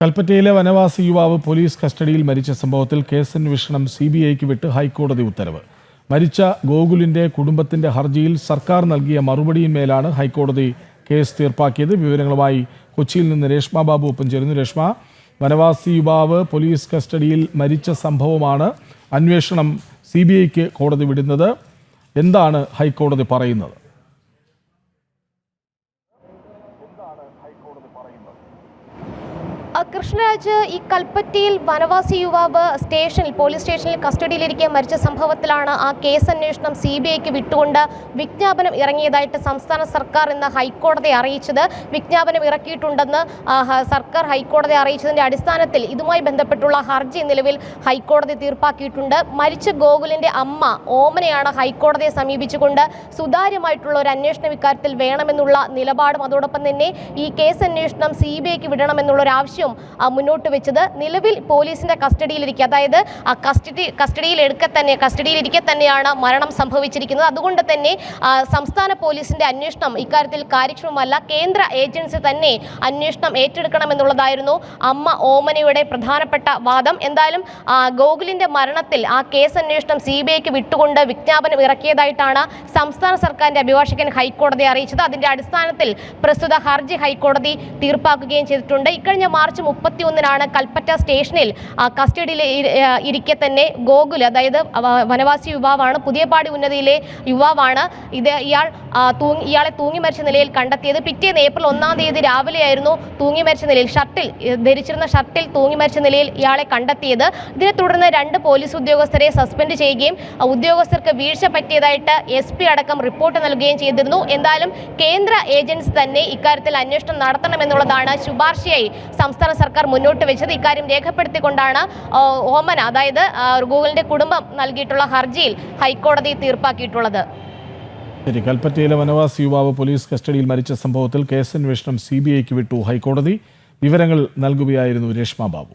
കൽപ്പറ്റയിലെ വനവാസി യുവാവ് പോലീസ് കസ്റ്റഡിയിൽ മരിച്ച സംഭവത്തിൽ കേസന്വേഷണം CBIക്ക് വിട്ട് ഹൈക്കോടതി ഉത്തരവ്. മരിച്ച ഗോകുലിന്റെ കുടുംബത്തിന്റെ ഹർജിയിൽ സർക്കാർ നൽകിയ മറുപടിയിന്മേലാണ് ഹൈക്കോടതി കേസ് തീർപ്പാക്കിയത്. വിവരങ്ങളുമായി കൊച്ചിയിൽ നിന്ന് രേഷ്മ ബാബു ഒപ്പം ചേരുന്നു. രേഷ്മ, വനവാസി യുവാവ് പോലീസ് കസ്റ്റഡിയിൽ മരിച്ച സംഭവമാണ്. അന്വേഷണം CBIക്ക് കോടതി വിടുന്നത്. എന്താണ് ഹൈക്കോടതി പറയുന്നത്? കൃഷ്ണരാജ്, ഈ കൽപ്പറ്റയിൽ വനവാസി യുവാവ് പോലീസ് സ്റ്റേഷനിൽ കസ്റ്റഡിയിലിരിക്കെ മരിച്ച സംഭവത്തിലാണ് ആ കേസ് അന്വേഷണം CBIക്ക് വിട്ടുകൊണ്ട് വിജ്ഞാപനം ഇറങ്ങിയതായിട്ട് സംസ്ഥാന സർക്കാർ ഇന്ന് ഹൈക്കോടതിയെ അറിയിച്ചത്. വിജ്ഞാപനം ഇറക്കിയിട്ടുണ്ടെന്ന് സർക്കാർ ഹൈക്കോടതിയെ അറിയിച്ചതിന്റെ അടിസ്ഥാനത്തിൽ ഇതുമായി ബന്ധപ്പെട്ടുള്ള ഹർജി നിലവിൽ ഹൈക്കോടതി തീർപ്പാക്കിയിട്ടുണ്ട്. മരിച്ച ഗോകുലിന്റെ അമ്മ ഓമനയാണ് ഹൈക്കോടതിയെ സമീപിച്ചുകൊണ്ട് സുതാര്യമായിട്ടുള്ള ഒരു അന്വേഷണം ഇക്കാര്യത്തിൽ വേണമെന്നുള്ള നിലപാടും അതോടൊപ്പം തന്നെ ഈ കേസ് അന്വേഷണം CBIക്ക് വിടണമെന്നുള്ള ഒരു ആവശ്യം മുന്നോട്ട് വെച്ചത്. നിലവിൽ പോലീസിന്റെ കസ്റ്റഡിയിലിരിക്കെ, അതായത് കസ്റ്റഡിയിലിരിക്കെ തന്നെയാണ് മരണം സംഭവിച്ചിരിക്കുന്നത്. അതുകൊണ്ട് തന്നെ സംസ്ഥാന പോലീസിന്റെ അന്വേഷണം ഇക്കാര്യത്തിൽ കാര്യക്ഷമമല്ല. കേന്ദ്ര ഏജൻസി തന്നെ അന്വേഷണം ഏറ്റെടുക്കണമെന്നുള്ളതായിരുന്നു അമ്മ ഓമനയുടെ പ്രധാനപ്പെട്ട വാദം. എന്തായാലും ഗോകുലിന്റെ മരണത്തിൽ ആ കേസ് അന്വേഷണം CBIക്ക് വിട്ടുകൊണ്ട് വിജ്ഞാപനം ഇറക്കിയതായിട്ടാണ് സംസ്ഥാന സർക്കാരിന്റെ അഭിഭാഷകൻ ഹൈക്കോടതിയെ അറിയിച്ചത്. അതിന്റെ അടിസ്ഥാനത്തിൽ പ്രസ്തുത ഹർജി ഹൈക്കോടതി തീർപ്പാക്കുകയും ചെയ്തിട്ടുണ്ട്. ഇക്കഴിഞ്ഞ മാർച്ച് 31-നാണ് കൽപ്പറ്റ സ്റ്റേഷനിൽ കസ്റ്റഡിയിൽ ഇരിക്കെ തന്നെ ഗോകുൽ, അതായത് വനവാസി യുവാവാണ്, പുതിയപാടി ഉന്നതിയിലെ യുവാവാണ്. ഇയാളെ തൂങ്ങി മരിച്ച നിലയിൽ കണ്ടെത്തിയത്. പിറ്റേന്ന് ഏപ്രിൽ 1-ാം തീയതി രാവിലെയായിരുന്നു തൂങ്ങി മരിച്ച നിലയിൽ ധരിച്ചിരുന്ന ഷർട്ടിൽ തൂങ്ങി മരിച്ച നിലയിൽ ഇയാളെ കണ്ടെത്തിയത്. ഇതിനെ തുടർന്ന് 2 പോലീസ് ഉദ്യോഗസ്ഥരെ സസ്പെൻഡ് ചെയ്യുകയും ഉദ്യോഗസ്ഥർക്ക് വീഴ്ച പറ്റിയതായിട്ട് SP അടക്കം റിപ്പോർട്ട് നൽകുകയും ചെയ്തിരുന്നു. എന്തായാലും കേന്ദ്ര ഏജൻസി തന്നെ ഇക്കാര്യത്തിൽ അന്വേഷണം നടത്തണമെന്നുള്ളതാണ് ശുപാർശയായി സംസ്ഥാന സർക്കാർ മുന്നോട്ട് വെച്ചത്. ഇക്കാര്യം രേഖപ്പെടുത്തിക്കൊണ്ടാണ് ഓമന, അതായത് ഗോകുലിന്റെ കുടുംബം നൽകിയിട്ടുള്ള ഹർജിയിൽ ഹൈക്കോടതി തീർപ്പാക്കിയിട്ടുള്ളത്. കൽപ്പറ്റയിലെ വനവാസി യുവാവ് പോലീസ് കസ്റ്റഡിയിൽ മരിച്ച സംഭവത്തിൽ കേസന്വേഷണം CBIക്ക് വിട്ടു ഹൈക്കോടതി. വിവരങ്ങൾ നൽകുകയായിരുന്നു രേഷ്മ ബാബു.